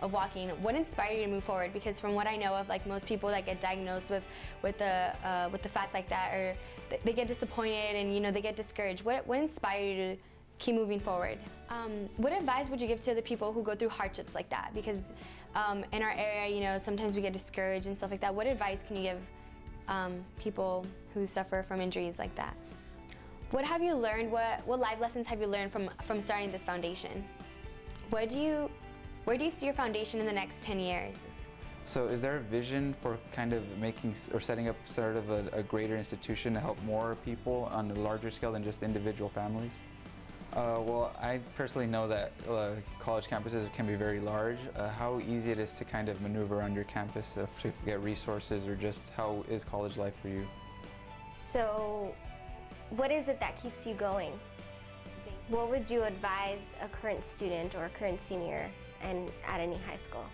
of walking. What inspired you to move forward? Because from what I know of, like most people that get diagnosed with the fact like that, or they get disappointed and, you know, they get discouraged. What inspired you to keep moving forward? What advice would you give to the people who go through hardships like that? Because in our area, you know, sometimes we get discouraged and stuff like that. What advice can you give people who suffer from injuries like that? What have you learned? What life lessons have you learned from starting this foundation? Where do you see your foundation in the next 10 years? So is there a vision for kind of making or setting up sort of a greater institution to help more people on a larger scale than just individual families? Well, I personally know that college campuses can be very large. How easy it is to kind of maneuver around your campus to get resources, or just how is college life for you? So, what is it that keeps you going? What would you advise a current student or a current senior and at any high school?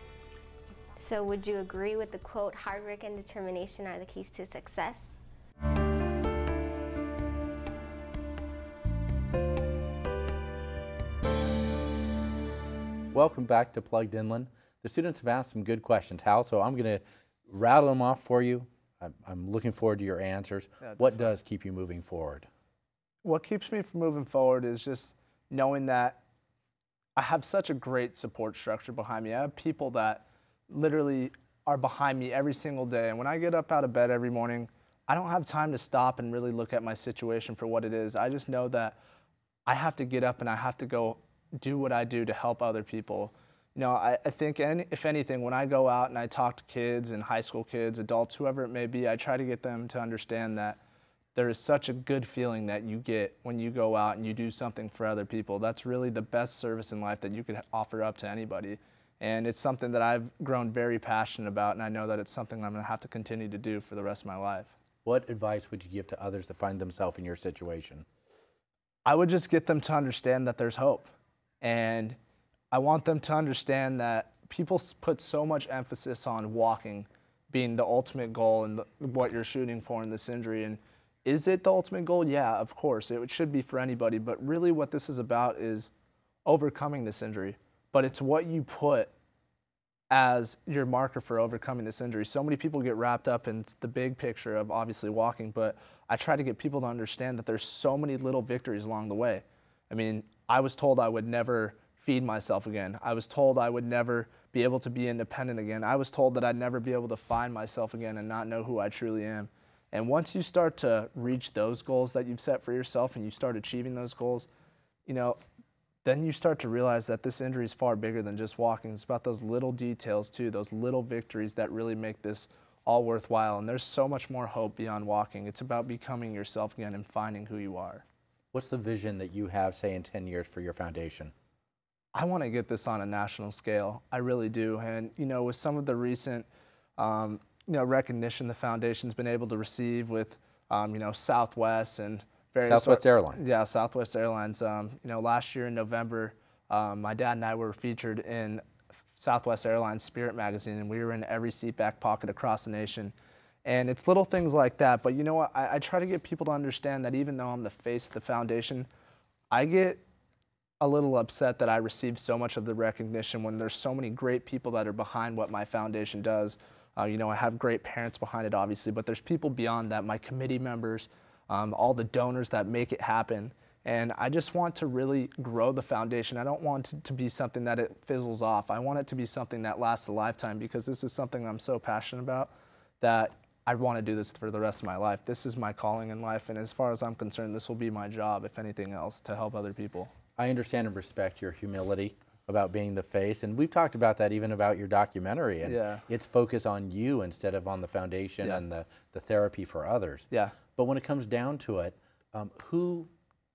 So would you agree with the quote, hard work and determination are the keys to success? Welcome back to Plugged Inland. The students have asked some good questions, Hal, so I'm going to rattle them off for you. I'm looking forward to your answers. Yeah, what does keep you moving forward? What keeps me from moving forward is just knowing that I have such a great support structure behind me. I have people that literally are behind me every single day. And when I get up out of bed every morning, I don't have time to stop and really look at my situation for what it is. I just know that I have to get up and I have to go do what I do to help other people. You know, I think if anything, when I go out and I talk to kids and high school kids, adults, whoever it may be, I try to get them to understand that there is such a good feeling that you get when you go out and you do something for other people. That's really the best service in life that you could offer up to anybody. And it's something that I've grown very passionate about, and I know that it's something I'm going to have to continue to do for the rest of my life. What advice would you give to others that find themselves in your situation? I would just get them to understand that there's hope. And I want them to understand that people put so much emphasis on walking being the ultimate goal and what you're shooting for in this injury. And is it the ultimate goal? Yeah, of course. It should be for anybody. But really what this is about is overcoming this injury. But it's what you put as your marker for overcoming this injury. So many people get wrapped up in the big picture of obviously walking, but I try to get people to understand that there's so many little victories along the way. I mean, I was told I would never feed myself again. I was told I would never be able to be independent again. I was told that I'd never be able to find myself again and not know who I truly am. And once you start to reach those goals that you've set for yourself and you start achieving those goals, you know, then you start to realize that this injury is far bigger than just walking. It's about those little details too, those little victories that really make this all worthwhile. And there's so much more hope beyond walking. It's about becoming yourself again and finding who you are. What's the vision that you have, say, in 10 years for your foundation? I want to get this on a national scale. I really do. And, you know, with some of the recent, you know, recognition the foundation's been able to receive with, you know, Southwest and various Southwest Airlines. Yeah, Southwest Airlines. You know, last year in November, my dad and I were featured in Southwest Airlines Spirit magazine, and we were in every seat back pocket across the nation. And it's little things like that. But you know what? I try to get people to understand that even though I'm the face of the foundation, I get a little upset that I receive so much of the recognition when there's so many great people that are behind what my foundation does. You know, I have great parents behind it, obviously, but there's people beyond that, my committee members, all the donors that make it happen. And I just want to really grow the foundation. I don't want it to be something that it fizzles off. I want it to be something that lasts a lifetime, because this is something I'm so passionate about that I want to do this for the rest of my life. This is my calling in life, and as far as I'm concerned, this will be my job, if anything else, to help other people. I understand and respect your humility about being the face, and we've talked about that even about your documentary, and its focus on you instead of on the foundation and the therapy for others. Yeah. But when it comes down to it, who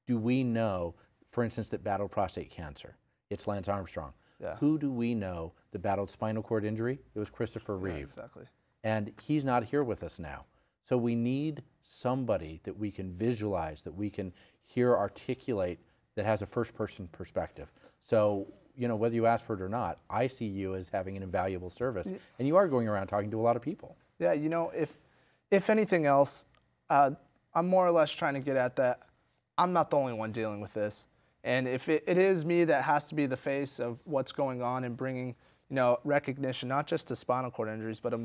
do we know, for instance, that battled prostate cancer? It's Lance Armstrong. Yeah. Who do we know that battled spinal cord injury? It was Christopher Reeve. Yeah, exactly. And he's not here with us now. So we need somebody that we can visualize, that we can hear articulate, that has a first-person perspective. So, you know, whether you ask for it or not, I see you as having an invaluable service, and you are going around talking to a lot of people. Yeah, you know, if anything else, I'm more or less trying to get at that I'm not the only one dealing with this. And if it is me that has to be the face of what's going on and bringing, you know, recognition, not just to spinal cord injuries, but a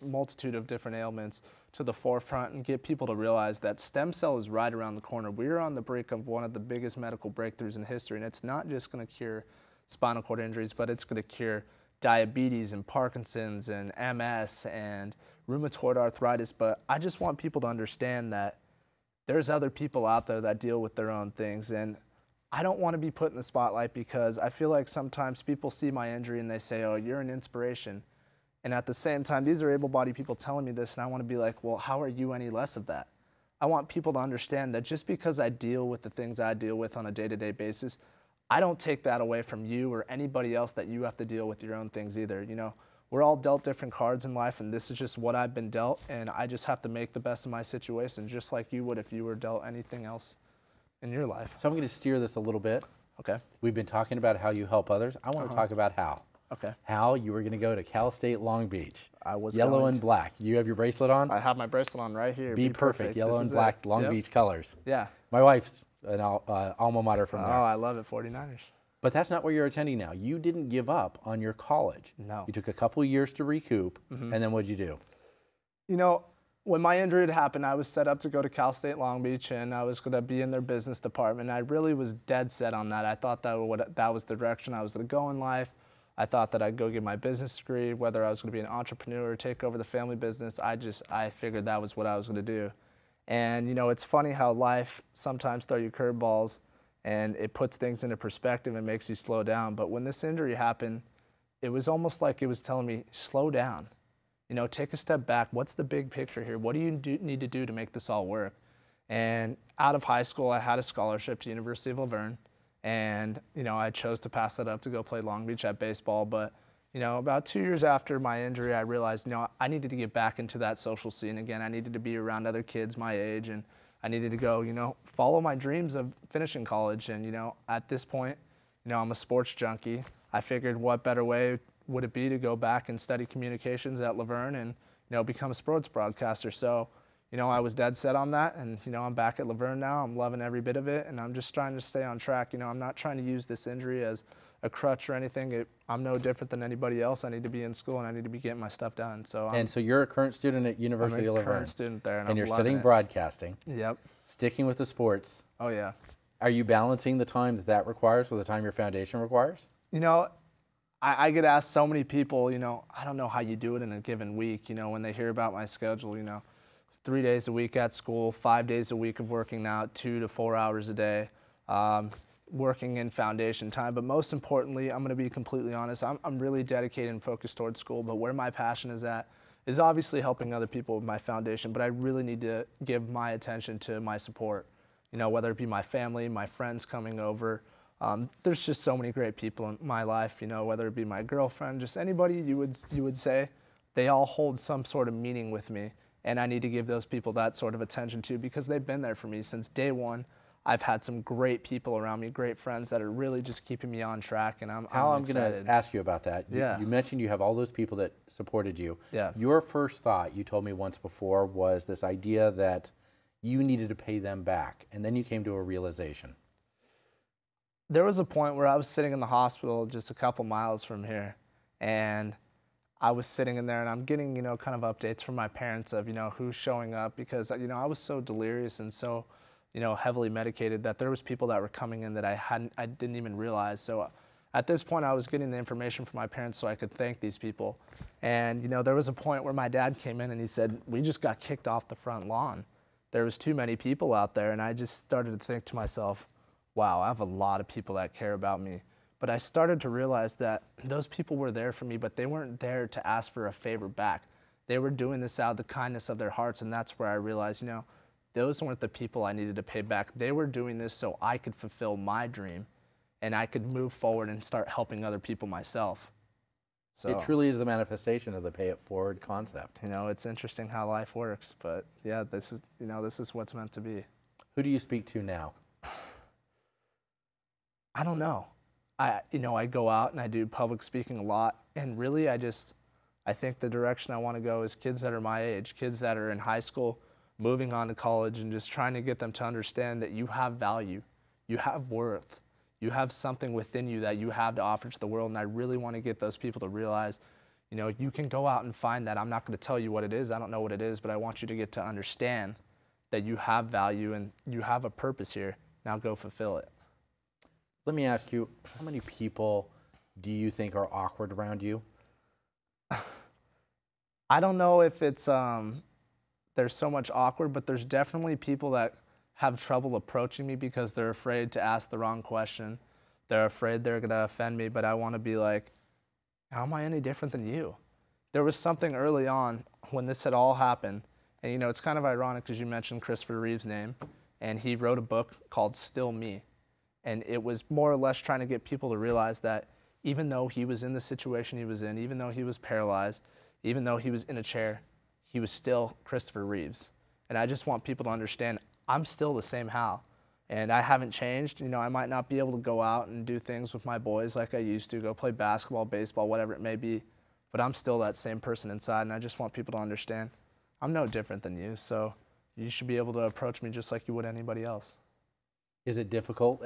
multitude of different ailments to the forefront, and get people to realize that stem cell is right around the corner. We're on the brink of one of the biggest medical breakthroughs in history, and it's not just going to cure spinal cord injuries, but it's going to cure diabetes and Parkinson's and MS and rheumatoid arthritis. But I just want people to understand that there's other people out there that deal with their own things, and I don't want to be put in the spotlight, because I feel like sometimes people see my injury and they say, oh, you're an inspiration. And at the same time, these are able-bodied people telling me this, and I want to be like, well, how are you any less of that? I want people to understand that just because I deal with the things I deal with on a day-to-day basis, I don't take that away from you or anybody else, that you have to deal with your own things either. You know, we're all dealt different cards in life, and this is just what I've been dealt, and I just have to make the best of my situation, just like you would if you were dealt anything else in your life. So I'm going to steer this a little bit. Okay. We've been talking about how you help others. I want to talk about Hal. Okay. Hal, you were going to go to Cal State Long Beach. I was yellow and black. You have your bracelet on? I have my bracelet on right here. Be perfect. Yellow and black, Long Beach colors. Yeah. My wife's an alma mater from there. Oh, I love it, 49ers. But that's not where you're attending now. You didn't give up on your college. No. You took a couple years to recoup, and then what'd you do? You know, when my injury had happened, I was set up to go to Cal State Long Beach, and I was going to be in their business department. I really was dead set on that. I thought that was the direction I was going to go in life. I thought that I'd go get my business degree, whether I was going to be an entrepreneur or take over the family business. I figured that was what I was going to do. And, you know, it's funny how life sometimes throws you curveballs, and it puts things into perspective and makes you slow down. But when this injury happened, it was almost like it was telling me, slow down. You know, take a step back. What's the big picture here? What do you need to do to make this all work? And out of high school, I had a scholarship to University of Redlands. And, you know, I chose to pass that up to go play Long Beach at baseball. But, you know, about 2 years after my injury, I realized, you know, I needed to get back into that social scene again. I needed to be around other kids my age, and I needed to go, you know, follow my dreams of finishing college. And, you know, at this point, you know, I'm a sports junkie. I figured what better way would it be to go back and study communications at Laverne and, you know, become a sports broadcaster. So, you know, I was dead set on that, and, you know, I'm back at Laverne now. I'm loving every bit of it, and I'm just trying to stay on track. You know, I'm not trying to use this injury as a crutch or anything. I'm no different than anybody else. I need to be in school, and I need to be getting my stuff done. So so you're a current student at University of Laverne. I'm a current student there, and you're I'm studying broadcasting. Yep. Sticking with the sports. Oh, yeah. Are you balancing the time that that requires with the time your foundation requires? You know, I get asked so many people, you know, I don't know how you do it in a given week, you know, when they hear about my schedule, you know, 3 days a week at school, 5 days a week of working out, 2 to 4 hours a day, working in foundation time. But most importantly, I'm going to be completely honest, I'm really dedicated and focused towards school, but where my passion is at is obviously helping other people with my foundation, but I really need to give my attention to my support, you know, whether it be my family, my friends coming over. There's just so many great people in my life, you know, whether it be my girlfriend, just anybody you would say, they all hold some sort of meaning with me. And I need to give those people that sort of attention too, because they've been there for me since day one. I've had some great people around me, great friends that are really just keeping me on track, and I'm going to ask you about that. You mentioned you have all those people that supported you. Yeah. Your first thought, you told me once before, was this idea that you needed to pay them back, and then you came to a realization. There was a point where I was sitting in the hospital just a couple miles from here, and I was sitting in there and I'm getting, you know, kind of updates from my parents of, you know, who's showing up, because, you know, I was so delirious and so, you know, heavily medicated that there was people that were coming in that I didn't even realize. So at this point I was getting the information from my parents so I could thank these people. And, you know, there was a point where my dad came in and he said, we just got kicked off the front lawn. There was too many people out there, and I just started to think to myself, wow, I have a lot of people that care about me. But I started to realize that those people were there for me, but they weren't there to ask for a favor back. They were doing this out of the kindness of their hearts, and that's where I realized, you know, those weren't the people I needed to pay back. They were doing this so I could fulfill my dream, and I could move forward and start helping other people myself. So it truly is the manifestation of the pay it forward concept. You know, it's interesting how life works, but yeah, this is, you know, this is what's meant to be. Who do you speak to now? I don't know. You know, I go out and I do public speaking a lot, and really I think the direction I want to go is kids that are my age, kids that are in high school, moving on to college, and just trying to get them to understand that you have value, you have worth, you have something within you that you have to offer to the world. And I really want to get those people to realize, you know, you can go out and find that. I'm not going to tell you what it is. I don't know what it is, but I want you to get to understand that you have value and you have a purpose here. Now go fulfill it. Let me ask you, how many people do you think are awkward around you? I don't know if it's there's so much awkward, but there's definitely people that have trouble approaching me because they're afraid to ask the wrong question. They're afraid they're going to offend me, but I want to be like, how am I any different than you? There was something early on when this had all happened, and you know, it's kind of ironic because you mentioned Christopher Reeve's name, and he wrote a book called Still Me. And it was more or less trying to get people to realize that even though he was in the situation he was in, even though he was paralyzed, even though he was in a chair, he was still Christopher Reeves. And I just want people to understand I'm still the same Hal. And I haven't changed. You know, I might not be able to go out and do things with my boys like I used to, go play basketball, baseball, whatever it may be. But I'm still that same person inside, and I just want people to understand I'm no different than you. So you should be able to approach me just like you would anybody else. Is it difficult?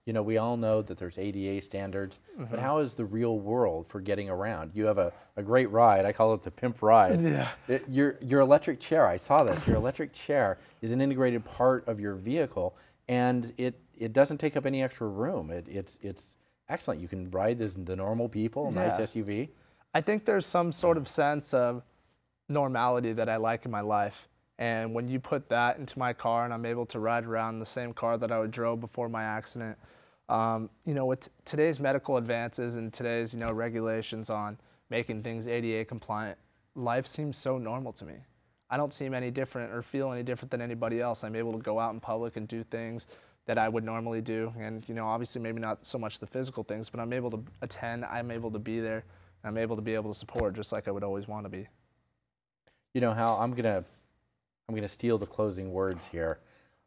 You know, we all know that there's ADA standards, but how is the real world for getting around? You have a great ride. I call it the pimp ride. Yeah. Your electric chair, I saw this. Your electric chair is an integrated part of your vehicle, and it doesn't take up any extra room. It's excellent. You can ride the normal people, nice SUV. I think there's some sort of sense of normality that I like in my life. And when you put that into my car and I'm able to ride around in the same car that I drove before my accident, you know, with today's medical advances and today's, you know, regulations on making things ADA compliant, life seems so normal to me. I don't seem any different or feel any different than anybody else. I'm able to go out in public and do things that I would normally do. And, you know, obviously maybe not so much the physical things, but I'm able to attend, I'm able to be there, I'm able to support just like I would always want to be. You know, Hal, I'm gonna steal the closing words here.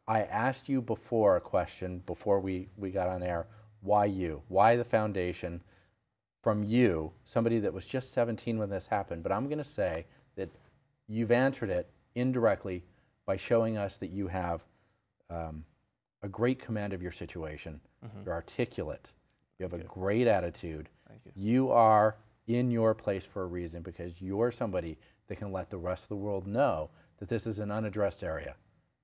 I asked you before a question before we got on air. Why you? Why the foundation? From you, somebody that was just 17 when this happened. But I'm going to say that you've answered it indirectly by showing us that you have a great command of your situation. You're articulate. You have a great attitude. Thank you. You are in your place for a reason because you're somebody that can let the rest of the world know that this is an unaddressed area.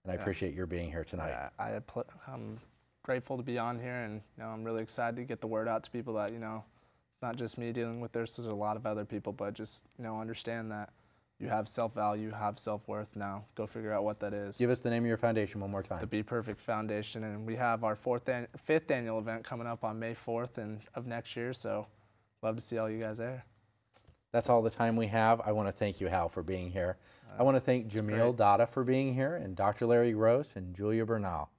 And I appreciate your being here tonight. Yeah, I'm grateful to be on here, and I'm really excited to get the word out to people that it's not just me dealing with this. There's a lot of other people, but just understand that you have self-value, you have self-worth. Now go figure out what that is. Give us the name of your foundation one more time. The Be Perfect Foundation, and we have our 5th annual event coming up on May 4th of next year. So love to see all you guys there. That's all the time we have. I want to thank you, Hal, for being here. I want to thank Jamil Dada for being here, and Dr. Larry Gross and Julia Bernal.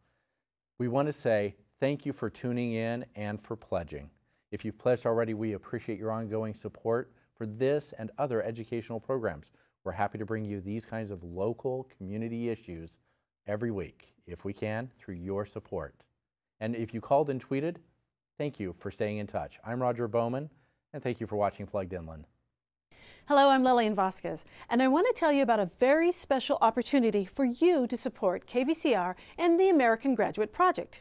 We want to say thank you for tuning in and for pledging. If you've pledged already, we appreciate your ongoing support for this and other educational programs. We're happy to bring you these kinds of local community issues every week, if we can, through your support. And if you called and tweeted, thank you for staying in touch. I'm Roger Bowman, and thank you for watching Plugged Inland. Hello, I'm Lillian Vasquez, and I want to tell you about a very special opportunity for you to support KVCR and the American Graduate Project.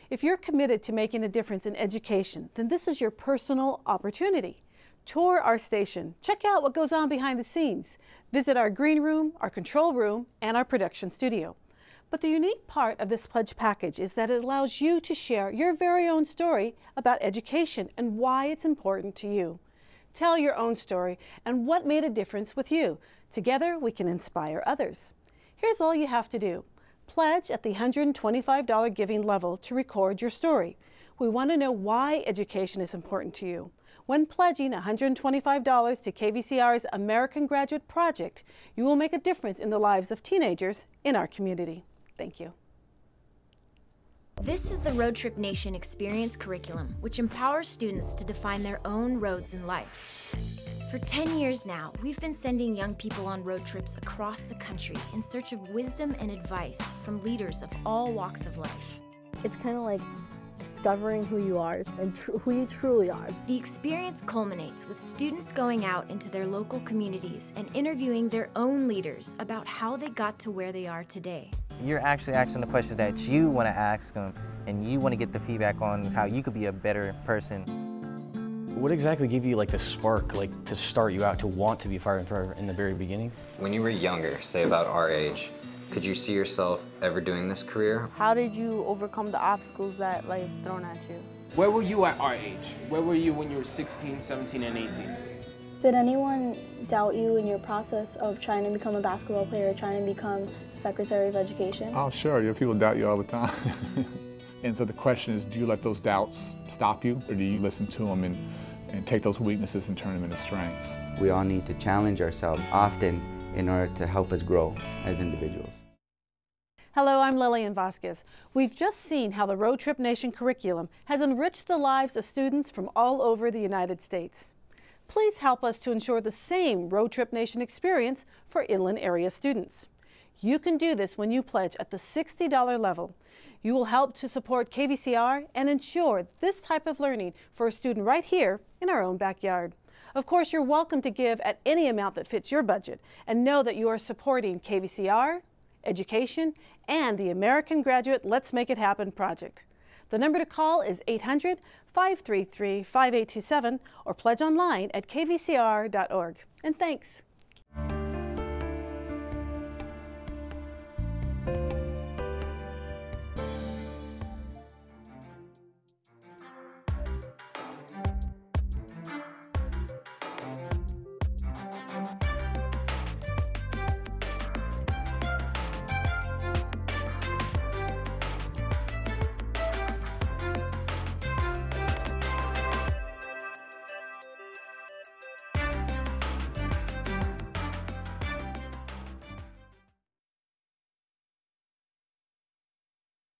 If you're committed to making a difference in education, then this is your personal opportunity. Tour our station, check out what goes on behind the scenes, visit our green room, our control room, and our production studio. But the unique part of this pledge package is that it allows you to share your very own story about education and why it's important to you. Tell your own story and what made a difference with you. Together, we can inspire others. Here's all you have to do. Pledge at the $125 giving level to record your story. We want to know why education is important to you. When pledging $125 to KVCR's American Graduate Project, you will make a difference in the lives of teenagers in our community. Thank you. This is the Roadtrip Nation Experience Curriculum, which empowers students to define their own roads in life. For 10 years now, we've been sending young people on road trips across the country in search of wisdom and advice from leaders of all walks of life. It's kind of like discovering who you are and who you truly are. The experience culminates with students going out into their local communities and interviewing their own leaders about how they got to where they are today. You're actually asking the questions that you want to ask them, and you want to get the feedback on how you could be a better person. What exactly gave you the spark, to start you out to want to be a firefighter in the very beginning? When you were younger, say about our age, could you see yourself ever doing this career? How did you overcome the obstacles that life thrown at you? Where were you at our age? Where were you when you were 16, 17, and 18? Did anyone doubt you in your process of trying to become a basketball player, trying to become Secretary of Education? Oh, sure. Your people doubt you all the time. And so the question is, do you let those doubts stop you, or do you listen to them and take those weaknesses and turn them into strengths? We all need to challenge ourselves often in order to help us grow as individuals. Hello, I'm Lillian Vasquez. We've just seen how the Roadtrip Nation curriculum has enriched the lives of students from all over the United States. Please help us to ensure the same Roadtrip Nation experience for inland area students. You can do this when you pledge at the $60 level. You will help to support KVCR and ensure this type of learning for a student right here in our own backyard. Of course, you're welcome to give at any amount that fits your budget, and know that you are supporting KVCR, education, and the American Graduate Let's Make It Happen project. The number to call is 800-533-5827 or pledge online at kvcr.org. And thanks.